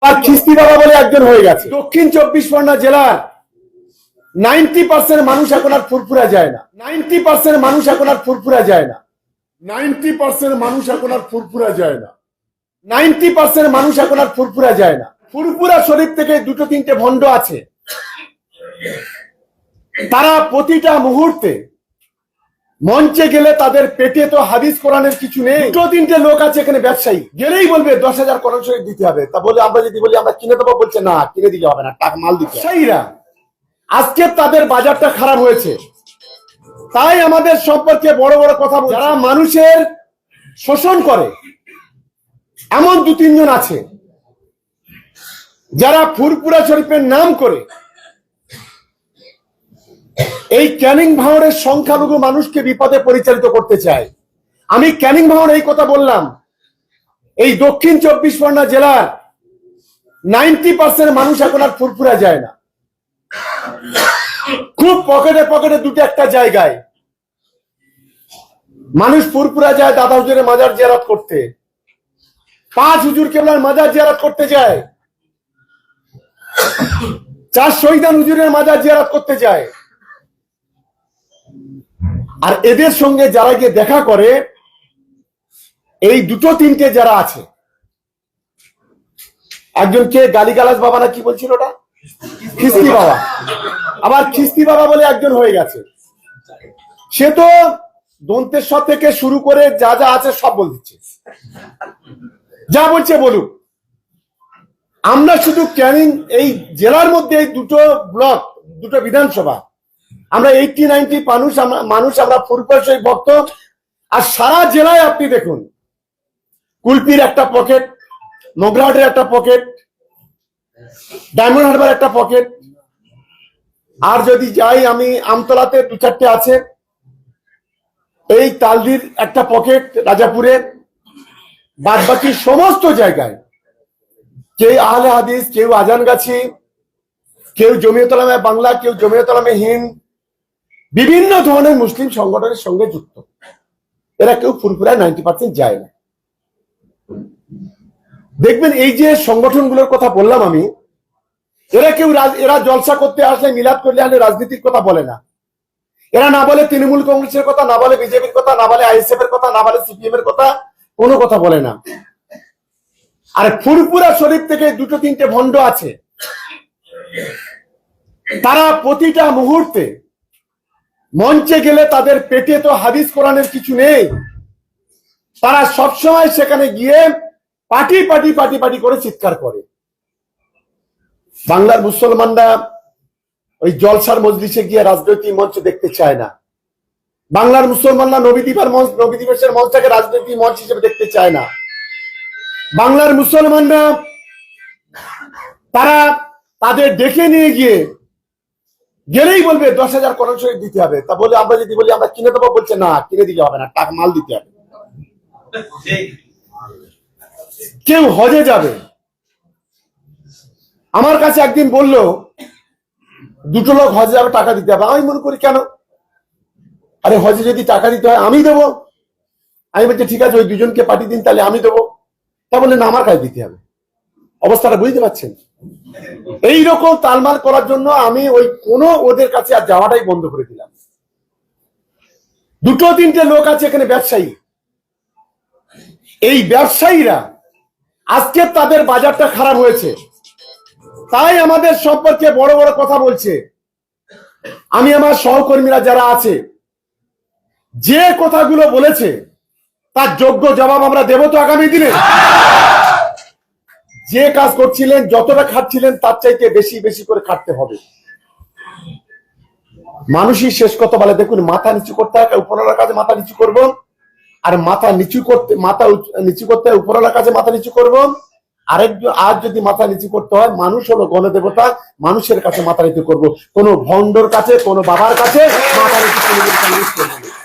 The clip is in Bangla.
আর খিস্তি বাবা বলে একজন হয়ে গেছে। দক্ষিণ 24 পরগনা জেলার 90% মানুষ এখন আর ফুরফুরা যায় না। 90% মানুষ এখন আর ফুরফুরা যায় না। 90% মানুষ এখন আর ফুরফুরা যায় না। 90% মানুষ এখন আর ফুরফুরা যায় না। ফুরফুরা শরীফ থেকে দুটো তিনটে ভণ্ড আছে, তারা প্রতিটা মুহূর্তে মঞ্চে গেলে তাদের পেটে তো হাদিস কোরআনের কিছু নেই। দুটো তিনটে লোক আছে এখানে ব্যবসায়ী, গেলেই বলবে 10,000 কোরআন শরীফ দিতে হবে। তা বলে আমরা যদি বলি আমরা কিনে দেবো, বলছে না কিনে দিতে হবে না, টাকা মাল দিতে। ব্যবসায়ীরা আজকে তাদের বাজারটা খারাপ হয়েছে, তাই আমাদের সম্পর্কে বড় বড় কথা বলে যারা মানুষের শোষণ করে এমন দু তিনজন আছে, যারা ফুরফুরা শরীফের নাম করে এই ক্যানিং ভাঙড়ের সংখ্যালঘু মানুষকে বিপদে পরিচালিত করতে চায়। আমি ক্যানিং ভাঙড় এই কথা বললাম, এই দক্ষিণ 24 পরগনা জেলার 90% মানুষ এখন আর ফুরফুরা যায় না। খুব পকেটে পকেটে দুটো একটা জায়গায় মানুষ ফুরফুরা যায় দাদা হুজুরের মাজার জিয়ারত করতে, 5 হুজুর কেবলার মাজার জিয়ারত করতে যায়, 4 শহীদান হুজুরের মাজার জিয়ারত করতে যায়। আর এদের সঙ্গে যারা গিয়ে দেখা করে, এই দুটো তিনটে যারা আছে, একজনকে গালিগালাজ বাবা না কি বলছিল ওটা, খিস্তি বাবা, আবার খিস্তি বাবা বলে একজন হয়ে গেছে। সে তো দন্তেশ্বর থেকে শুরু করে যা যা আছে সব বল দিচ্ছে, যা বলছে বলুক। আমরা শুধু ক্যানিং এই জেলার মধ্যে এই দুটো ব্লক, দুটো বিধানসভা, আমরা 80-90 মানুষ আমরা ফুরফুরা শরীফ ভক্ত। আর সারা জেলায় আপনি দেখুন, কুলপির একটা পকেট, মোগরাহাটের একটা পকেট, ডায়মন্ড হারবার একটা পকেট, আর যদি যাই আমি আমতলাতে 2-4টে আছে, এই তালদির একটা পকেট, রাজাপুরের, বাদ বাকি সমস্ত জায়গায় কেউ আহলে হাদিস, কেউ আজানগাছি, কেউ জমিয়ত উলামায়ে বাংলা, কেউ জমিয়ত উলামায়ে হিন্দ, বিভিন্ন ধরনের মুসলিম সংগঠনের সঙ্গে যুক্ত। এরা কেউ ফুরফুরায় 90% যায় না। দেখবেন এই যে সংগঠনগুলোর কথা বললাম আমি, এরা জলসা করতে আসলে, মিলাদ করলে আসলে রাজনীতির কথা বলে না। এরা না বলে তৃণমূল কংগ্রেসের কথা, না বলে বিজেপির কথা, না বলে আইএসএফ এর কথা, না বলে সিপিএম এর কথা, কোনো কথা বলে না। আর ফুরফুরা শরীফ থেকে দুটো তিনটে ভণ্ড আছে, তারা প্রতিটা মুহূর্তে মঞ্চে গেলে তাদের পেটে তো হাদিস কোরআনের কিছু নেই। তারা সবসময় সেখানে গিয়ে পার্টি পার্টি পার্টি পার্টি করে চিৎকার করে। বাংলার মুসলমানরা ওই জলসার মজলিসে গিয়ে রাজনৈতিক মঞ্চ দেখতে চায় না। বাংলার মুসলমানরা নবী দিবসের মঞ্চটাকে রাজনৈতিক মঞ্চ হিসেবে দেখতে চায় না। বাংলার মুসলমানরা তারা তাদের ডেকে নিয়ে গেলেই বলবে 10,000 কোরআন শরীফ দিতে হবে। তা বলে আমরা যদি বলি আমরা কিনে দেবো, বলছে না কিনে দিতে হবে না, টাকা মাল দিতে হবে। কেউ হজে যাবে, আমার কাছে একদিন বললো 2টো লোক হজে যাবে, টাকা দিতে হবে। আমি মনে করি কেন, আরে হজে যদি টাকা দিতে হয় আমি দেবো। আমি বলছি ঠিক আছে ওই দুজনকে পাঠিয়ে দিন, তাহলে আমি দেবো। তা বললেন না আমার কাছে দিতে হবে। অবস্থাটা বুঝতে পারছেন? এইরকম তালমাল করার জন্য আমি ওদের কাছে আর যাওয়াটাই বন্ধ করে দিলাম। দুটো তিনটে লোক আছে এখানে ব্যবসায়ী, এই ব্যবসায়ীরা আজকে তাদের বাজারটা খারাপ হয়েছে, তাই আমাদের সম্পর্কে বড় বড় কথা বলছে। আমি আমার সহকর্মীরা যারা আছে, যে কথাগুলো বলেছে তার যোগ্য জবাব আমরা দেব তো আগামী দিনে। যে কাজ করছিলেন, যতটা খাটছিলেন তার চাইতে বেশি বেশি করে খাটতে হবে। মানুষই শেষ কথা বলে, দেখুন মাথা নিচু করতে হয় উপরওয়ালার কাছে মাথা নিচু করবো, আর মাথা নিচু করতে হয় উপরওয়ালার কাছে মাথা নিচু করবো। আর যদি মাথা নিচু করতে হয়, মানুষ হলো গণদেবতা, মানুষের কাছে মাথা নিচু করবো। কোনো ভণ্ডর কাছে, কোনো বাবার কাছে মাথা নিচু করবো।